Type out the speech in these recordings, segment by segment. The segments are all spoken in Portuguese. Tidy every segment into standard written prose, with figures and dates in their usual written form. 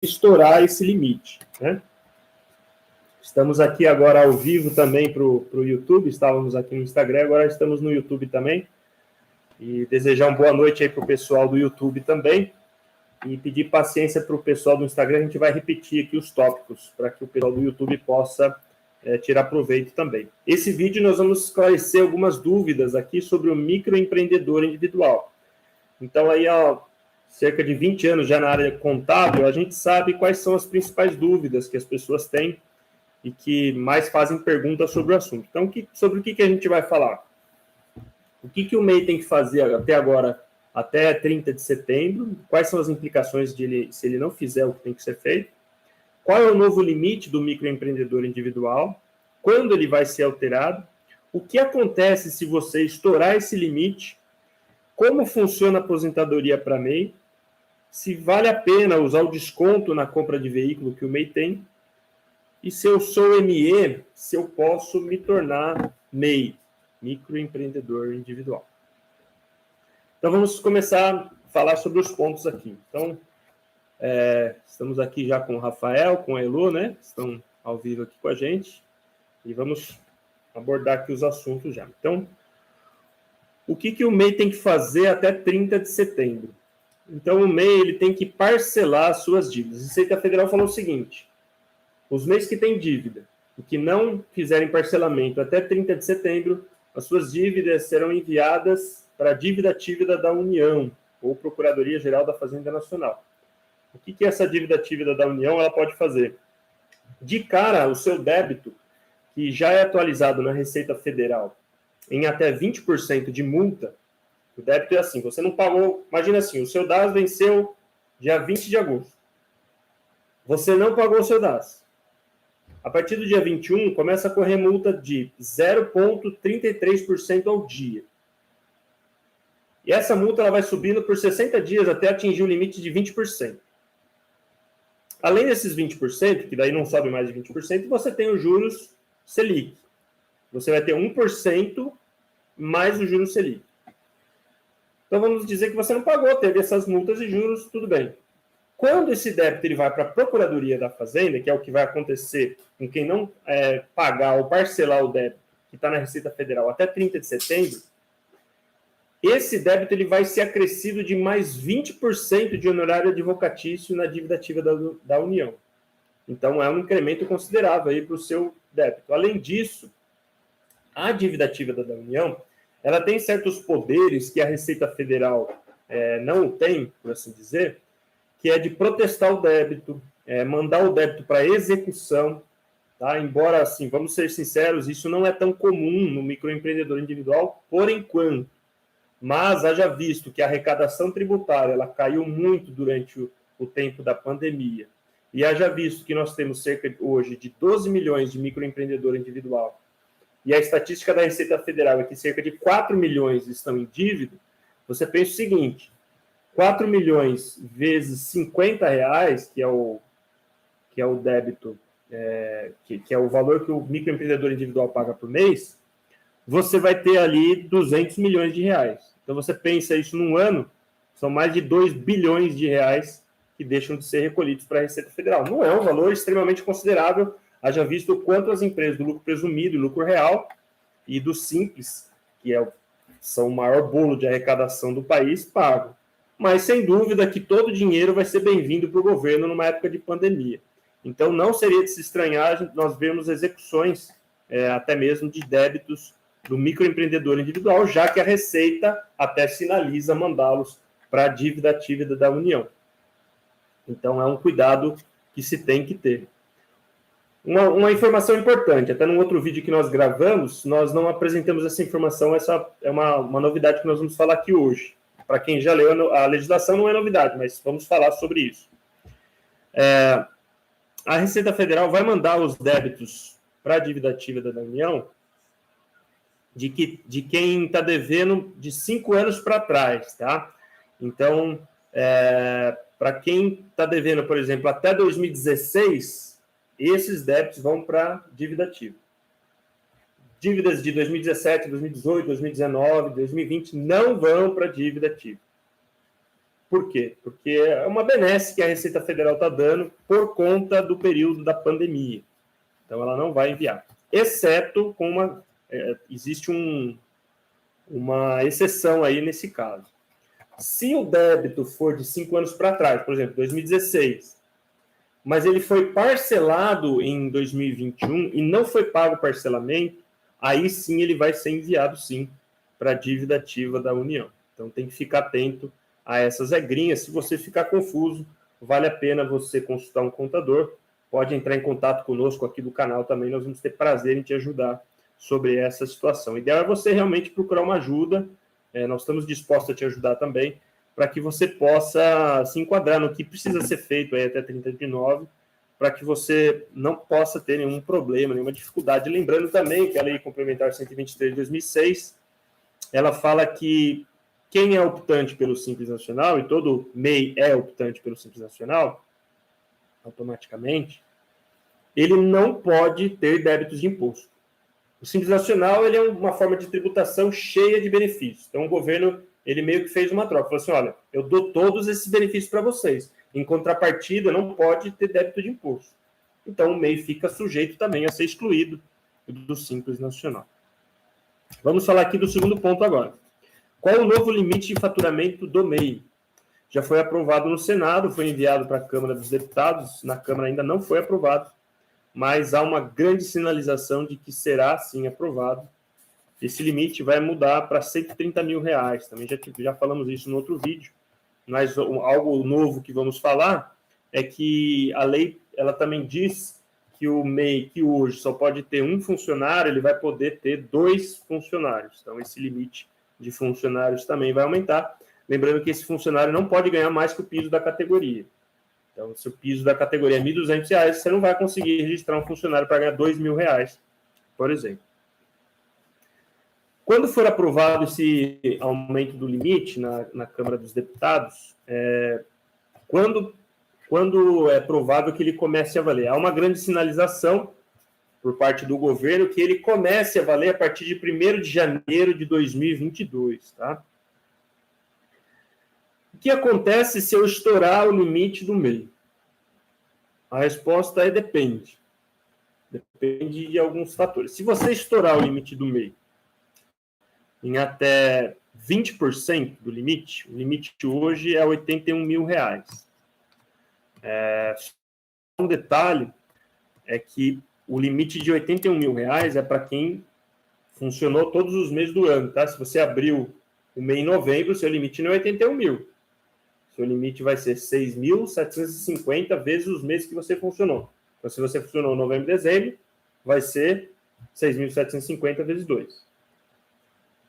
estourar esse limite, né? Estamos aqui agora ao vivo também para o YouTube, estávamos aqui no Instagram, agora estamos no YouTube também. E desejar uma boa noite aí para o pessoal do YouTube também. E pedir paciência para o pessoal do Instagram, a gente vai repetir aqui os tópicos, para que o pessoal do YouTube possa tirar proveito também. Esse vídeo nós vamos esclarecer algumas dúvidas aqui sobre o microempreendedor individual. Então aí, cerca de 20 anos já na área contábil, a gente sabe quais são as principais dúvidas que as pessoas têm e que mais fazem perguntas sobre o assunto. Então, sobre o que a gente vai falar? O que o MEI tem que fazer até agora, até 30 de setembro? Quais são as implicações se ele não fizer o que tem que ser feito? Qual é o novo limite do microempreendedor individual? Quando ele vai ser alterado? O que acontece se você estourar esse limite? Como funciona a aposentadoria para MEI? Se vale a pena usar o desconto na compra de veículo que o MEI tem? E se eu sou ME, se eu posso me tornar MEI, microempreendedor individual. Então, vamos começar a falar sobre os pontos aqui. Então, estamos aqui já com o Rafael, com a Elo, né? Estão ao vivo aqui com a gente. E vamos abordar aqui os assuntos já. Então, o que o MEI tem que fazer até 30 de setembro? Então, o MEI ele tem que parcelar as suas dívidas. A Receita Federal falou o seguinte: os MEIs que têm dívida e que não fizerem parcelamento até 30 de setembro, as suas dívidas serão enviadas para a dívida tívida da União, ou Procuradoria-Geral da Fazenda Nacional. O que é essa dívida tívida da União? Ela pode fazer de cara o seu débito, que já é atualizado na Receita Federal, em até 20% de multa. O débito é assim, você não pagou, imagina assim, o seu DAS venceu dia 20 de agosto. Você não pagou o seu DAS. A partir do dia 21, começa a correr multa de 0,33% ao dia. E essa multa ela vai subindo por 60 dias até atingir o limite de 20%. Além desses 20%, que daí não sobe mais de 20%, você tem os juros Selic. Você vai ter 1% mais os juros Selic. Então, vamos dizer que você não pagou, teve essas multas e juros, tudo bem. Quando esse débito ele vai para a Procuradoria da Fazenda, que é o que vai acontecer com quem não pagar ou parcelar o débito que está na Receita Federal até 30 de setembro, esse débito ele vai ser acrescido de mais 20% de honorário advocatício na dívida ativa da União. Então, é um incremento considerável aí para o seu débito. Além disso, a dívida ativa da União, ela tem certos poderes que a Receita Federal não tem, por assim dizer, que é de protestar o débito, mandar o débito para execução, tá? Embora, assim, vamos ser sinceros, isso não é tão comum no microempreendedor individual, por enquanto. Mas, haja visto que a arrecadação tributária ela caiu muito durante o tempo da pandemia, e haja visto que nós temos cerca hoje de 12 milhões de microempreendedor individual, e a estatística da Receita Federal é que cerca de 4 milhões estão em dívida, você pensa o seguinte: 4 milhões vezes R$50, que é o débito, que é o valor que o microempreendedor individual paga por mês, você vai ter ali 200 milhões de reais. Então, você pensa isso num ano, são mais de 2 bilhões de reais que deixam de ser recolhidos para a Receita Federal. Não é um valor extremamente considerável, haja visto o quanto as empresas do lucro presumido, lucro real, e do Simples, que são o maior bolo de arrecadação do país, pagam. Mas, sem dúvida, que todo o dinheiro vai ser bem-vindo para o governo numa época de pandemia. Então, não seria de se estranhar nós vermos execuções, até mesmo de débitos do microempreendedor individual, já que a Receita até sinaliza mandá-los para a dívida ativa da União. Então, é um cuidado que se tem que ter. Uma informação importante, até num outro vídeo que nós gravamos, nós não apresentamos essa informação, essa é uma novidade que nós vamos falar aqui hoje. Para quem já leu a legislação, não é novidade, mas vamos falar sobre isso. A Receita Federal vai mandar os débitos para a dívida ativa da União de quem está devendo de 5 anos para trás, tá? Então, para quem está devendo, por exemplo, até 2016, esses débitos vão para a dívida ativa. Dívidas de 2017, 2018, 2019, 2020 não vão para a dívida ativa. Por quê? Porque é uma benesse que a Receita Federal está dando por conta do período da pandemia. Então, ela não vai enviar. Exceto com existe uma exceção aí nesse caso. Se o débito for de 5 anos para trás, por exemplo, 2016, mas ele foi parcelado em 2021 e não foi pago o parcelamento, aí sim ele vai ser enviado, sim, para a dívida ativa da União. Então, tem que ficar atento a essas regrinhas. Se você ficar confuso, vale a pena você consultar um contador. Pode entrar em contato conosco aqui do canal também, nós vamos ter prazer em te ajudar sobre essa situação. O ideal é você realmente procurar uma ajuda, nós estamos dispostos a te ajudar também, para que você possa se enquadrar no que precisa ser feito aí até 30/9, para que você não possa ter nenhum problema, nenhuma dificuldade. Lembrando também que a Lei Complementar 123 de 2006, ela fala que quem é optante pelo Simples Nacional, e todo MEI é optante pelo Simples Nacional, automaticamente, ele não pode ter débitos de imposto. O Simples Nacional ele é uma forma de tributação cheia de benefícios. Então, o governo ele meio que fez uma troca. Falou assim, olha, eu dou todos esses benefícios para vocês. Em contrapartida, não pode ter débito de imposto. Então, o MEI fica sujeito também a ser excluído do Simples Nacional. Vamos falar aqui do segundo ponto agora. Qual o novo limite de faturamento do MEI? Já foi aprovado no Senado, foi enviado para a Câmara dos Deputados. Na Câmara ainda não foi aprovado, mas há uma grande sinalização de que será, sim, aprovado. Esse limite vai mudar para R$130 mil. Também já falamos isso no outro vídeo, mas algo novo que vamos falar é que a lei ela também diz que o MEI, que hoje só pode ter um funcionário, ele vai poder ter 2 funcionários. Então, esse limite de funcionários também vai aumentar. Lembrando que esse funcionário não pode ganhar mais que o piso da categoria. Então, se o piso da categoria é R$1.200, você não vai conseguir registrar um funcionário para ganhar R$2.000, por exemplo. Quando for aprovado esse aumento do limite na Câmara dos Deputados, quando é provável que ele comece a valer? Há uma grande sinalização por parte do governo que ele comece a valer a partir de 1º de janeiro de 2022, tá? O que acontece se eu estourar o limite do MEI? A resposta é depende. Depende de alguns fatores. Se você estourar o limite do MEI em até 20% do limite, o limite hoje é R$81 mil. Um detalhe é que o limite de R$81 mil é para quem funcionou todos os meses do ano, tá? Se você abriu o mês em novembro, seu limite não é 81 mil. Seu limite vai ser 6.750 vezes os meses que você funcionou. Então, se você funcionou novembro e dezembro, vai ser 6.750 vezes 2.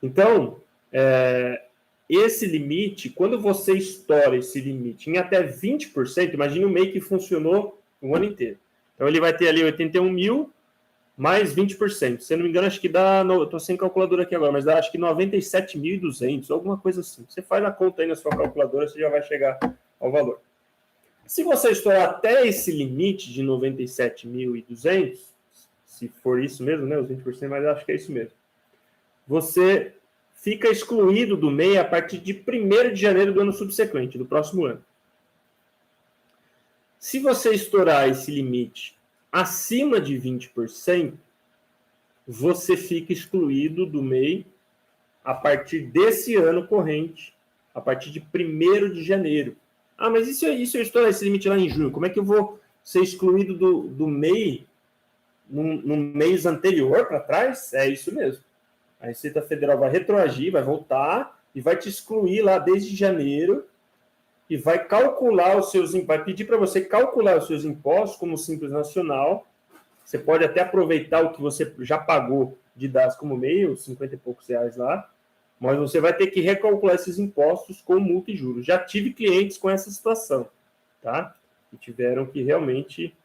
Então, esse limite, quando você estoura esse limite em até 20%, imagine um MEI que funcionou o ano inteiro. Então, ele vai ter ali 81 mil mais 20%. Se eu não me engano, acho que dá, estou sem calculadora aqui agora, mas dá acho que 97.200, alguma coisa assim. Você faz a conta aí na sua calculadora, você já vai chegar ao valor. Se você estourar até esse limite de 97.200, se for isso mesmo, né, os 20%, mas acho que é isso mesmo, você fica excluído do MEI a partir de 1º de janeiro do ano subsequente, do próximo ano. Se você estourar esse limite acima de 20%, você fica excluído do MEI a partir desse ano corrente, a partir de 1º de janeiro. Ah, mas e se eu estourar esse limite lá em junho? Como é que eu vou ser excluído do MEI no mês anterior para trás? É isso mesmo. A Receita Federal vai retroagir, vai voltar e vai te excluir lá desde janeiro e vai calcular vai pedir para você calcular os seus impostos como Simples Nacional. Você pode até aproveitar o que você já pagou de DAS como MEI, os 50 e poucos reais lá, mas você vai ter que recalcular esses impostos com multa e juros. Já tive clientes com essa situação, tá? Que tiveram que realmente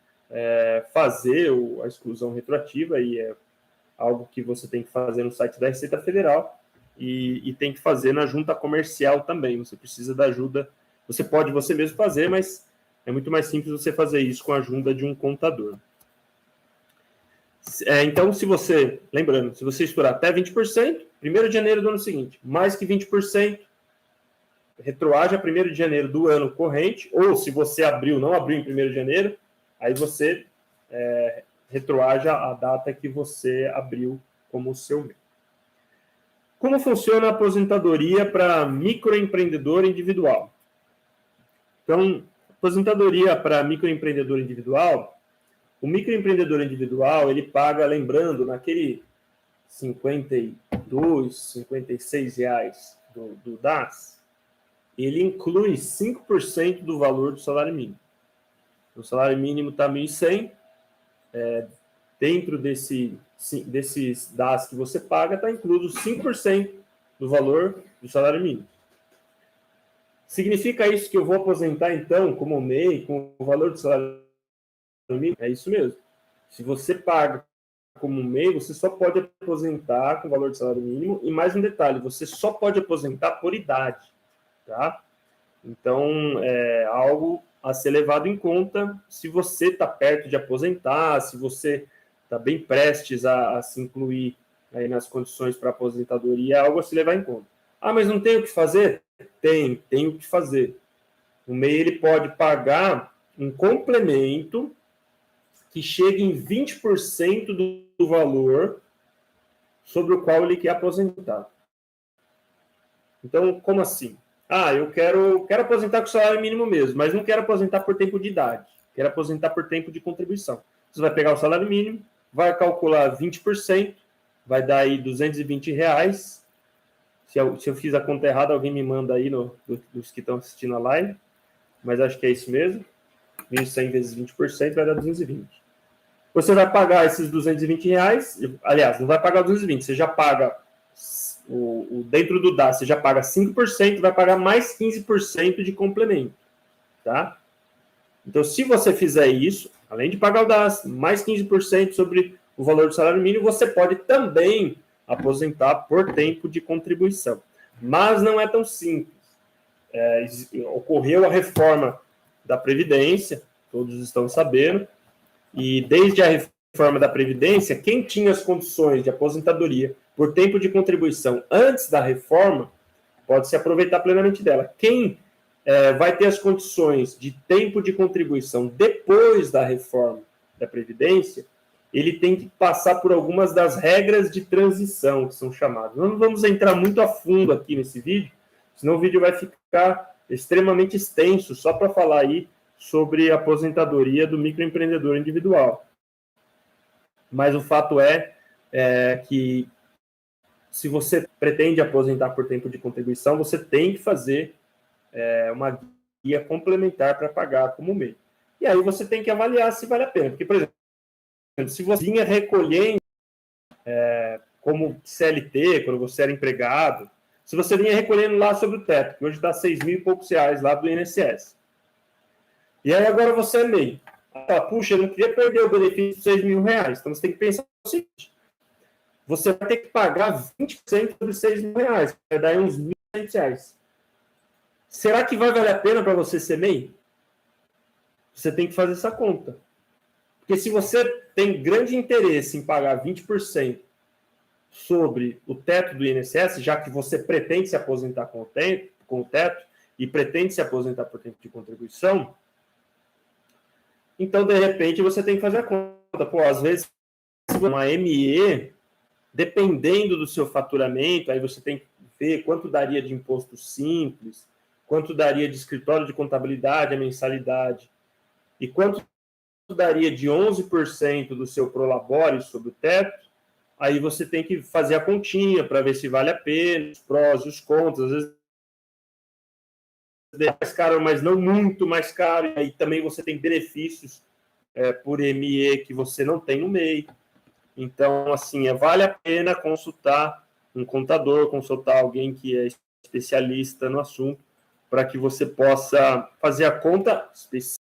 fazer a exclusão retroativa, e é algo que você tem que fazer no site da Receita Federal e tem que fazer na junta comercial também. Você precisa da ajuda, você pode você mesmo fazer, mas é muito mais simples você fazer isso com a ajuda de um contador. Então, lembrando, se você estourar até 20%, 1º de janeiro do ano seguinte, mais que 20%, retroage a 1º de janeiro do ano corrente, ou se você não abriu em 1º de janeiro, aí você retroage a data que você abriu como seu MEI. Como funciona a aposentadoria para microempreendedor individual? Então, aposentadoria para microempreendedor individual, o microempreendedor individual, ele paga, lembrando, naquele R$ 52, R$ 56 do DAS, ele inclui 5% do valor do salário mínimo. O salário mínimo está 1.100, dentro desses DAS que você paga, está incluído 5% do valor do salário mínimo. Significa isso que eu vou aposentar, então, como MEI, com o valor do salário mínimo? É isso mesmo. Se você paga como MEI, você só pode aposentar com o valor do salário mínimo. E mais um detalhe, você só pode aposentar por idade, tá? Então, é algo a ser levado em conta se você está perto de aposentar, se você está bem prestes a se incluir aí nas condições para aposentadoria, é algo a se levar em conta. Ah, mas não tem o que fazer? Tem o que fazer. O MEI ele pode pagar um complemento que chegue em 20% do valor sobre o qual ele quer aposentar. Então, como assim? Ah, eu quero aposentar com salário mínimo mesmo, mas não quero aposentar por tempo de idade. Quero aposentar por tempo de contribuição. Você vai pegar o salário mínimo, vai calcular 20%, vai dar aí R$220. Se eu fiz a conta errada, alguém me manda aí dos que estão assistindo a live, mas acho que é isso mesmo. 1.100 vezes 20% vai dar 220. Você vai pagar esses R$220, aliás, não vai pagar 220, você já paga dentro do DAS, você já paga 5%, vai pagar mais 15% de complemento, tá? Então, se você fizer isso, além de pagar o DAS, mais 15% sobre o valor do salário mínimo, você pode também aposentar por tempo de contribuição. Mas não é tão simples. Ocorreu a reforma da Previdência, todos estão sabendo, e desde a reforma da Previdência, quem tinha as condições de aposentadoria por tempo de contribuição antes da reforma, pode se aproveitar plenamente dela. Quem vai ter as condições de tempo de contribuição depois da reforma da Previdência, ele tem que passar por algumas das regras de transição, que são chamadas. Não vamos entrar muito a fundo aqui nesse vídeo, senão o vídeo vai ficar extremamente extenso, só para falar aí sobre a aposentadoria do microempreendedor individual. Mas o fato é que se você pretende aposentar por tempo de contribuição, você tem que fazer uma guia complementar para pagar como MEI. E aí você tem que avaliar se vale a pena. Porque, por exemplo, se você vinha recolhendo como CLT, quando você era empregado, se você vinha recolhendo lá sobre o teto, que hoje dá R$6.000 e poucos lá do INSS. E aí agora você é MEI. Puxa, eu não queria perder o benefício de R$6.000. Então você tem que pensar o seguinte: você vai ter que pagar 20% sobre R$6.000, vai dar uns R$1.100. Será que vai valer a pena para você ser MEI? Você tem que fazer essa conta. Porque se você tem grande interesse em pagar 20% sobre o teto do INSS, já que você pretende se aposentar com o teto e pretende se aposentar por tempo de contribuição, então, de repente, você tem que fazer a conta. Pô, às vezes, uma ME, dependendo do seu faturamento, aí você tem que ver quanto daria de imposto simples, quanto daria de escritório de contabilidade, a mensalidade, e quanto daria de 11% do seu prolabore sobre o teto, aí você tem que fazer a continha para ver se vale a pena, os prós e os contras, às vezes é mais caro, mas não muito mais caro, e aí também você tem benefícios por ME que você não tem no MEI. Então, assim, vale a pena consultar um contador, consultar alguém que é especialista no assunto, para que você possa fazer a conta específica.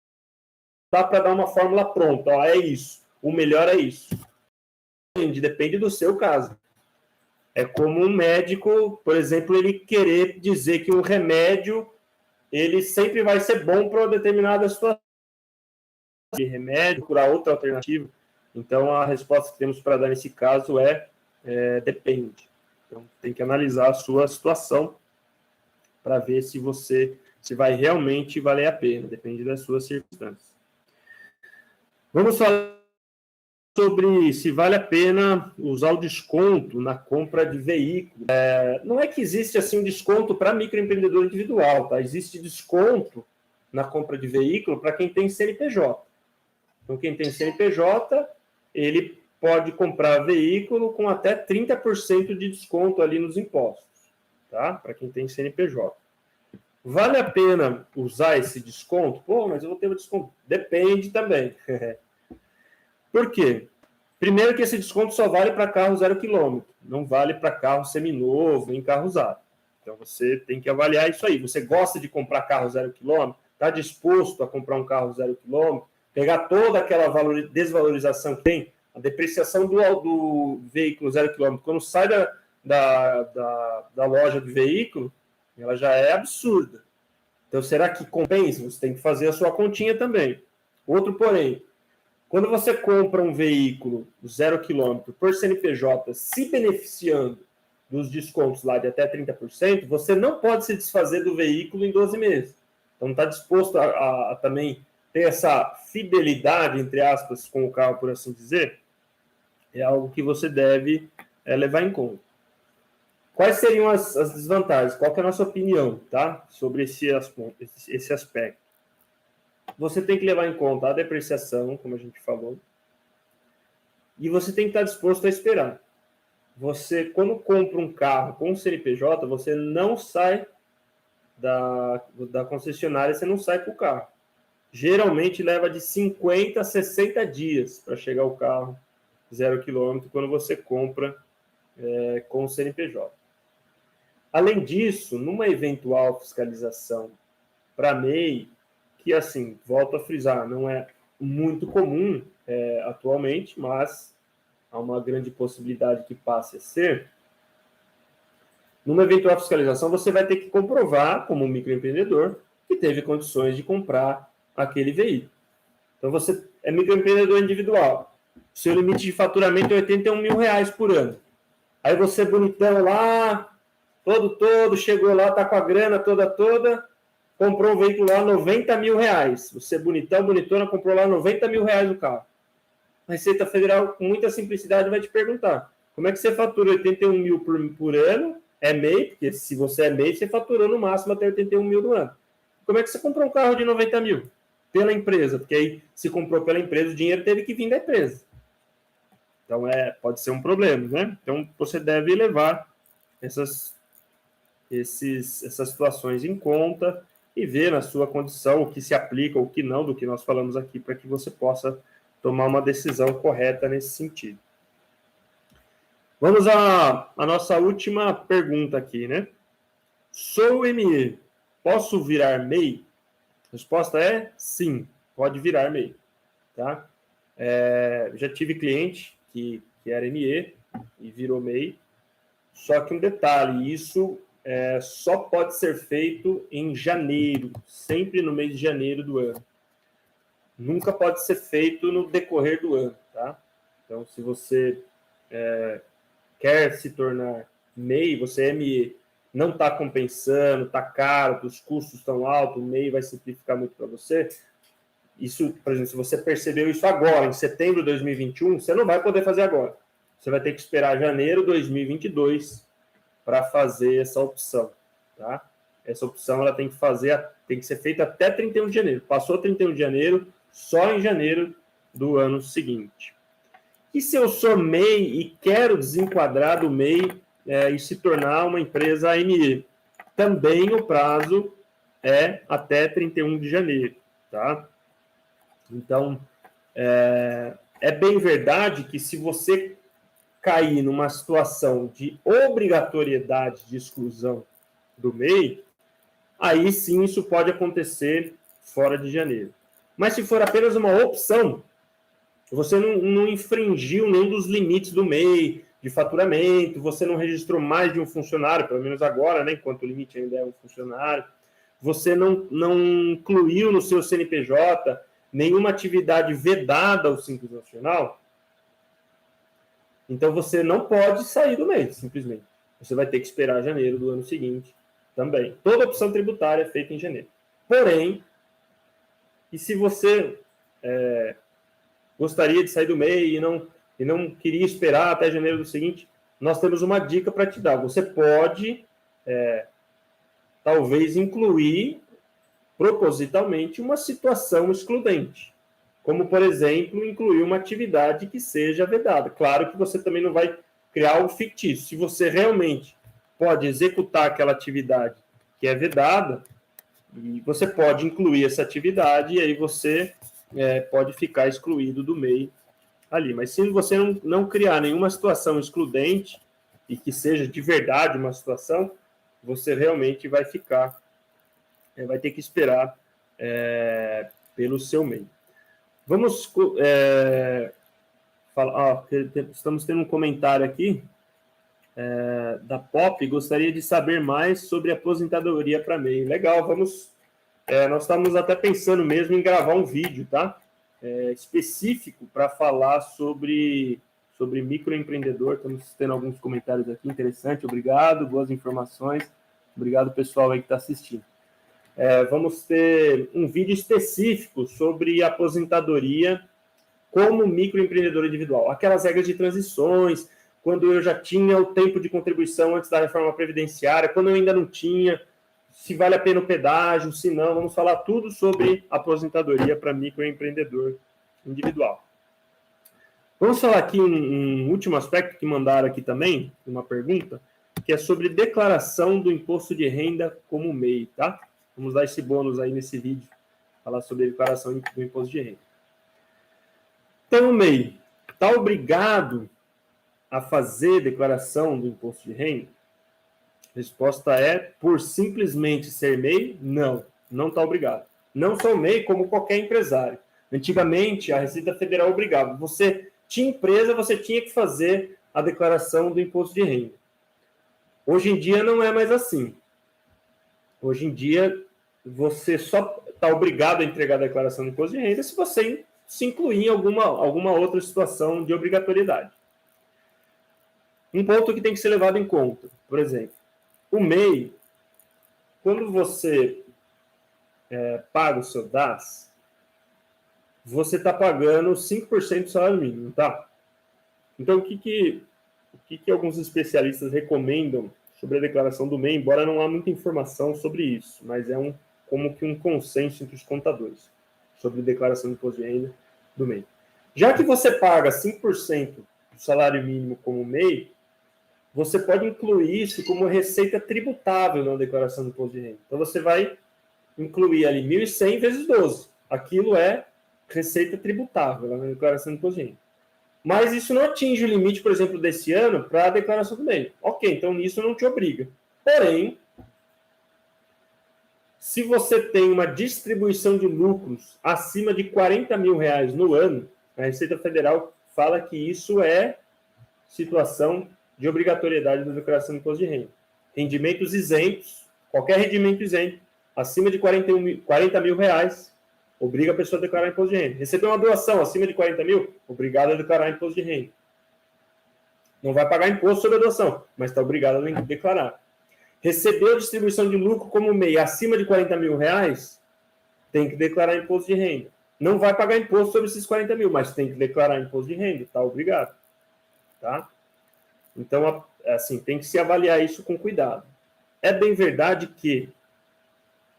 Dá para dar uma fórmula pronta, é isso, o melhor é isso. Depende do seu caso. É como um médico, por exemplo, ele querer dizer que um remédio ele sempre vai ser bom para uma determinada situação. De remédio, procurar outra alternativa. Então, a resposta que temos para dar nesse caso depende. Então, tem que analisar a sua situação para ver se vai realmente valer a pena, depende das suas circunstâncias. Vamos falar sobre se vale a pena usar o desconto na compra de veículo. Não é que existe assim um desconto para microempreendedor individual, tá? Existe desconto na compra de veículo para quem tem CNPJ. Então, quem tem CNPJ, ele pode comprar veículo com até 30% de desconto ali nos impostos, tá? Para quem tem CNPJ. Vale a pena usar esse desconto? Pô, mas eu vou ter um desconto. Depende também. Por quê? Primeiro que esse desconto só vale para carro 0 km, não vale para carro seminovo, nem carro usado. Então, você tem que avaliar isso aí. Você gosta de comprar carro 0 km? Está disposto a comprar um carro 0 km? Pegar toda aquela desvalorização que tem, a depreciação do veículo 0 km, quando sai da loja do veículo, ela já é absurda. Então, será que compensa? Você tem que fazer a sua continha também. Outro porém, quando você compra um veículo 0 km por CNPJ, se beneficiando dos descontos lá de até 30%, você não pode se desfazer do veículo em 12 meses. Então, está disposto a também ter essa fidelidade, entre aspas, com o carro, por assim dizer? É algo que você deve levar em conta. Quais seriam as desvantagens? Qual que é a nossa opinião, tá? Sobre esse aspecto? Você tem que levar em conta a depreciação, como a gente falou, e você tem que estar disposto a esperar. Você, quando compra um carro com CNPJ, você não sai da concessionária, você não sai com o carro. Geralmente leva de 50 a 60 dias para chegar o carro 0 km quando você compra com o CNPJ. Além disso, numa eventual fiscalização para MEI, que, assim, volto a frisar, não é muito comum atualmente, mas há uma grande possibilidade que passe a ser. Numa eventual fiscalização, você vai ter que comprovar, como microempreendedor, que teve condições de comprar aquele veículo. Então, você é microempreendedor individual. Seu limite de faturamento é R$81 mil por ano. Aí você, bonitão lá, todo, chegou lá, tá com a grana toda, comprou um veículo lá, R$90 mil. Você, bonitão, bonitona, comprou lá R$90 mil o carro. A Receita Federal, com muita simplicidade, vai te perguntar: como é que você fatura 81 mil por ano? É MEI, porque se você é MEI, você faturou no máximo até 81 mil no ano. Como é que você comprou um carro de 90 mil? Pela empresa, porque aí, se comprou pela empresa, o dinheiro teve que vir da empresa. Então, pode ser um problema, né? Então, você deve levar essas situações em conta e ver na sua condição o que se aplica, o que não, do que nós falamos aqui, para que você possa tomar uma decisão correta nesse sentido. Vamos à nossa última pergunta aqui, né? Sou ME, posso virar MEI? A resposta é sim, pode virar MEI, tá? Já tive cliente que era ME e virou MEI, só que um detalhe, isso só pode ser feito em janeiro, sempre no mês de janeiro do ano. Nunca pode ser feito no decorrer do ano, tá? Então, se você quer se tornar MEI, você é ME, não está compensando, está caro, os custos estão altos, o MEI vai simplificar muito para você. Isso, por exemplo, se você percebeu isso agora, em setembro de 2021, você não vai poder fazer agora. Você vai ter que esperar janeiro de 2022 para fazer essa opção, tá? Essa opção ela tem que ser feita até 31 de janeiro. Passou 31 de janeiro, só em janeiro do ano seguinte. E se eu sou MEI e quero desenquadrar do MEI e se tornar uma empresa ME? Também o prazo é até 31 de janeiro, tá? Então, é bem verdade que se você cair numa situação de obrigatoriedade de exclusão do MEI, aí sim isso pode acontecer fora de janeiro. Mas se for apenas uma opção, você não infringiu nenhum dos limites do MEI, de faturamento, você não registrou mais de um funcionário, pelo menos agora, né, enquanto o limite ainda é um funcionário, você não incluiu no seu CNPJ nenhuma atividade vedada ao Simples Nacional, então você não pode sair do MEI, simplesmente. Você vai ter que esperar janeiro do ano seguinte Também. Toda opção tributária é feita em janeiro. Porém, e se você gostaria de sair do MEI e não queria esperar até janeiro do seguinte, nós temos uma dica para te dar. Você pode, talvez, incluir propositalmente uma situação excludente. Como, por exemplo, incluir uma atividade que seja vedada. Claro que você também não vai criar algo fictício. Se você realmente pode executar aquela atividade que é vedada, e você pode incluir essa atividade e aí você pode ficar excluído do MEI ali. Mas se você não criar nenhuma situação excludente e que seja de verdade uma situação, você realmente vai ficar, vai ter que esperar pelo seu MEI. Vamos falar. Estamos tendo um comentário aqui da Pop. Gostaria de saber mais sobre aposentadoria para MEI. Legal, vamos. Nós estamos até pensando mesmo em gravar um vídeo, tá? Específico para falar sobre microempreendedor. Estamos tendo alguns comentários aqui, interessante. Obrigado, boas informações. Obrigado, pessoal aí que está assistindo. Vamos ter um vídeo específico sobre aposentadoria como microempreendedor individual. Aquelas regras de transições, quando eu já tinha o tempo de contribuição antes da reforma previdenciária, quando eu ainda não tinha, se vale a pena o pedágio, se não, vamos falar tudo sobre aposentadoria para microempreendedor individual. Vamos falar aqui um último aspecto que mandaram aqui também, uma pergunta, que é sobre declaração do imposto de renda como MEI, tá? Vamos dar esse bônus aí nesse vídeo, falar sobre a declaração do imposto de renda. Então, o MEI está obrigado a fazer declaração do imposto de renda? A resposta é, por simplesmente ser MEI, não está obrigado. Não só o MEI, como qualquer empresário. Antigamente, a Receita Federal obrigava. Você tinha empresa, você tinha que fazer a declaração do imposto de renda. Hoje em dia não é mais assim. Hoje em dia, você só está obrigado a entregar a declaração do imposto de renda se você se incluir em alguma outra situação de obrigatoriedade. Um ponto que tem que ser levado em conta, por exemplo, o MEI, quando você paga o seu DAS, você está pagando 5% do salário mínimo, tá? Então, o que alguns especialistas recomendam sobre a declaração do MEI, embora não há muita informação sobre isso, mas é como que um consenso entre os contadores sobre a declaração do imposto de renda do MEI. Já que você paga 5% do salário mínimo como MEI, você pode incluir isso como receita tributável na declaração do imposto de renda. Então, você vai incluir ali 1.100 vezes 12. Aquilo é receita tributável na declaração do imposto de renda. Mas isso não atinge o limite, por exemplo, desse ano para a declaração do MEI. Ok, então nisso não te obriga. Porém, se você tem uma distribuição de lucros acima de R$40 mil no ano, a Receita Federal fala que isso é situação de obrigatoriedade da declaração do imposto de renda. Rendimentos isentos, qualquer rendimento isento, acima de R$40 mil, obriga a pessoa a declarar imposto de renda. Recebeu uma doação acima de 40 mil, obrigado a declarar imposto de renda. Não vai pagar imposto sobre a doação, mas está obrigado a declarar. Recebeu a distribuição de lucro como MEI acima de R$40 mil, tem que declarar imposto de renda. Não vai pagar imposto sobre esses 40 mil, mas tem que declarar imposto de renda, está obrigado. Tá? Então, assim, tem que se avaliar isso com cuidado. É bem verdade que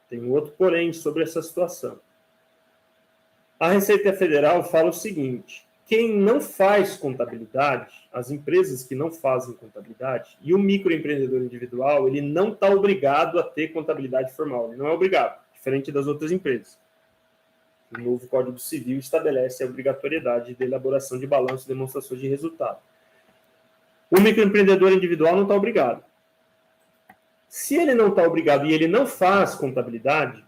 tem um outro porém sobre essa situação. A Receita Federal fala o seguinte: quem não faz contabilidade, as empresas que não fazem contabilidade, e o microempreendedor individual, ele não está obrigado a ter contabilidade formal, ele não é obrigado, diferente das outras empresas. O novo Código Civil estabelece a obrigatoriedade de elaboração de balanço e demonstrações de resultado. O microempreendedor individual não está obrigado. Se ele não está obrigado e ele não faz contabilidade,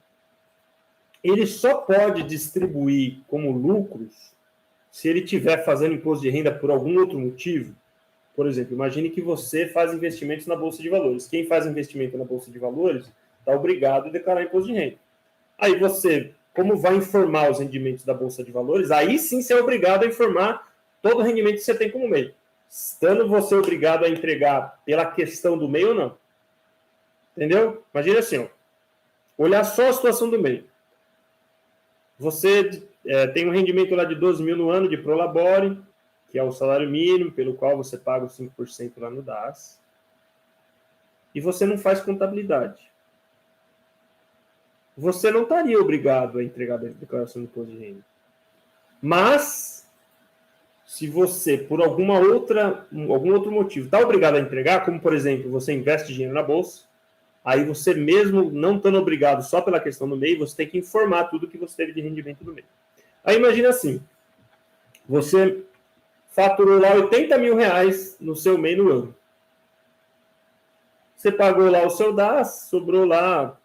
ele só pode distribuir como lucros se ele estiver fazendo imposto de renda por algum outro motivo. Por exemplo, imagine que você faz investimentos na Bolsa de Valores. Quem faz investimento na Bolsa de Valores está obrigado a declarar imposto de renda. Aí você, como vai informar os rendimentos da Bolsa de Valores, aí sim você é obrigado a informar todo o rendimento que você tem como MEI. Estando você obrigado a entregar pela questão do MEI ou não. Entendeu? Imagina assim, ó, olhar só a situação do MEI. Você tem um rendimento lá de 12 mil no ano de Prolabore, que é o salário mínimo, pelo qual você paga os 5% lá no DAS. E você não faz contabilidade. Você não estaria obrigado a entregar a declaração de imposto de renda. Mas, se você, por algum outro motivo, está obrigado a entregar, como, por exemplo, você investe dinheiro na bolsa, aí você mesmo não estando obrigado só pela questão do MEI, você tem que informar tudo que você teve de rendimento do MEI. Aí imagina assim, você faturou lá 80 mil reais no seu MEI no ano. Você pagou lá o seu DAS, sobrou lá,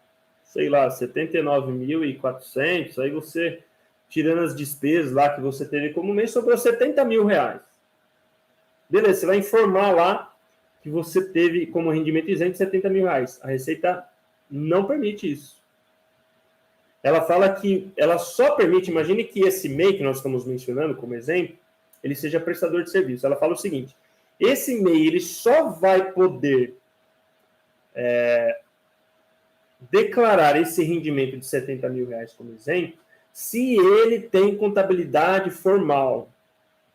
sei lá, 79.400, aí você, tirando as despesas lá que você teve como mês, sobrou 70 mil reais. Beleza, você vai informar lá que você teve como rendimento isento 70 mil reais. A Receita não permite isso. Ela fala que ela só permite, imagine que esse MEI que nós estamos mencionando como exemplo, ele seja prestador de serviço. Ela fala o seguinte, esse MEI ele só vai poder declarar esse rendimento de 70 mil reais como isento se ele tem contabilidade formal.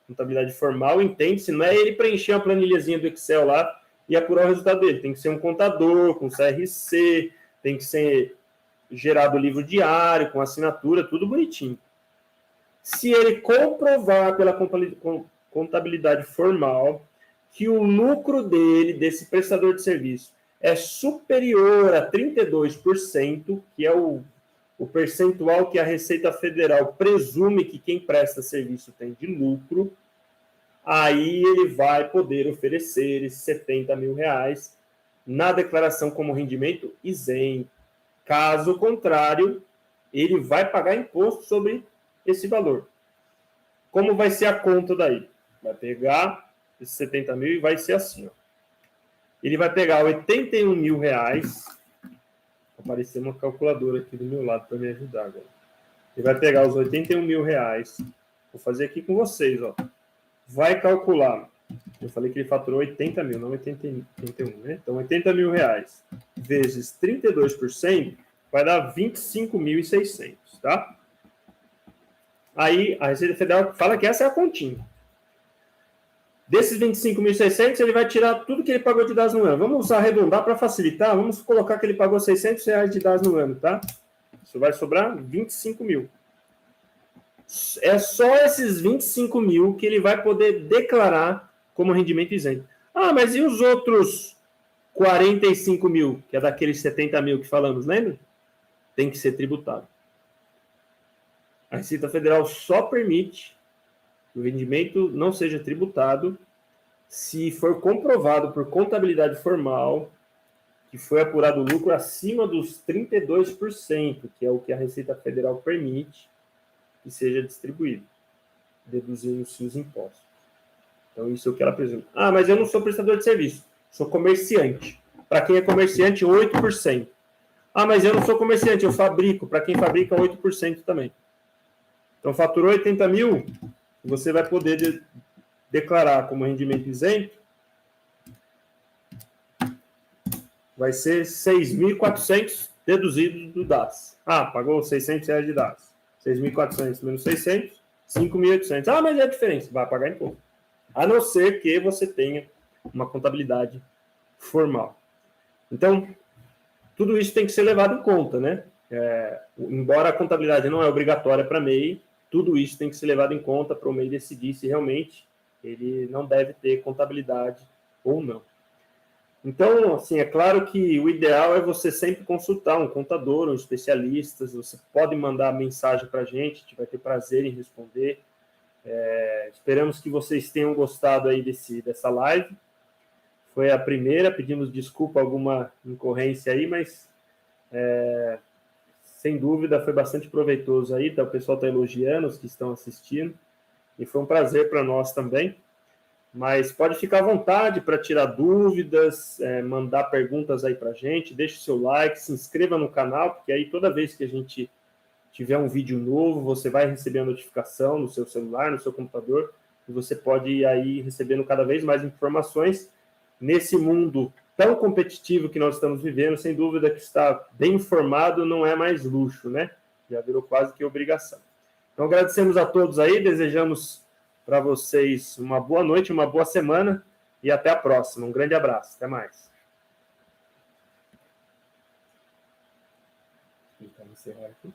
Contabilidade formal, entende-se, não é ele preencher uma planilhazinha do Excel lá e apurar o resultado dele. Tem que ser um contador, com CRC, tem que ser gerado livro diário, com assinatura, tudo bonitinho. Se ele comprovar pela contabilidade formal que o lucro dele, desse prestador de serviço, é superior a 32%, que é o percentual que a Receita Federal presume que quem presta serviço tem de lucro, aí ele vai poder oferecer esses 70 mil reais na declaração como rendimento isento. Caso contrário, ele vai pagar imposto sobre esse valor. Como vai ser a conta daí? Vai pegar esses 70 mil e vai ser assim, ó. Ele vai pegar 81 mil reais. Apareceu uma calculadora aqui do meu lado para me ajudar agora. Ele vai pegar os 81 mil reais. Vou fazer aqui com vocês, ó. Vai calcular. Eu falei que ele faturou 80 mil, não 81, né? Então, 80 mil reais vezes 32% vai dar 25.600, tá? Aí, a Receita Federal fala que essa é a continha. Desses 25.600, ele vai tirar tudo que ele pagou de DAS no ano. Vamos arredondar para facilitar. Vamos colocar que ele pagou 600 reais de DAS no ano, tá? Isso vai sobrar 25 mil. É só esses 25 mil que ele vai poder declarar como rendimento isento. Ah, mas e os outros 45 mil, que é daqueles 70 mil que falamos, lembra? Tem que ser tributado. A Receita Federal só permite que o rendimento não seja tributado se for comprovado por contabilidade formal que foi apurado o lucro acima dos 32%, que é o que a Receita Federal permite que seja distribuído, deduzindo-se os impostos. Então, isso é o que ela presume. Ah, mas eu não sou prestador de serviço, sou comerciante. Para quem é comerciante, 8%. Ah, mas eu não sou comerciante, eu fabrico. Para quem fabrica, 8% também. Então, faturou 80 mil, você vai poder declarar como rendimento isento, vai ser 6.400 deduzido do DAS. Ah, pagou 600 reais de DAS. 6.400 menos 600, 5.800. Ah, mas é a diferença, vai pagar imposto. A não ser que você tenha uma contabilidade formal. Então, tudo isso tem que ser levado em conta, né? Embora a contabilidade não é obrigatória para MEI, tudo isso tem que ser levado em conta para o MEI decidir se realmente ele não deve ter contabilidade ou não. Então, assim, é claro que o ideal é você sempre consultar um contador, um especialista. Você pode mandar mensagem para a gente vai ter prazer em responder. Esperamos que vocês tenham gostado aí dessa live. Foi a primeira, pedimos desculpa alguma incorrência aí, mas sem dúvida foi bastante proveitoso aí. Tá? O pessoal está elogiando, os que estão assistindo, e foi um prazer para nós também. Mas pode ficar à vontade para tirar dúvidas, mandar perguntas aí para a gente, deixe o seu like, se inscreva no canal, porque aí toda vez que a gente tiver um vídeo novo, você vai receber a notificação no seu celular, no seu computador, e você pode ir aí recebendo cada vez mais informações nesse mundo tão competitivo que nós estamos vivendo, sem dúvida que estar bem informado não é mais luxo, né? Já virou quase que obrigação. Então, agradecemos a todos aí, desejamos para vocês uma boa noite, uma boa semana e até a próxima. Um grande abraço, até mais. Vou encerrar aqui.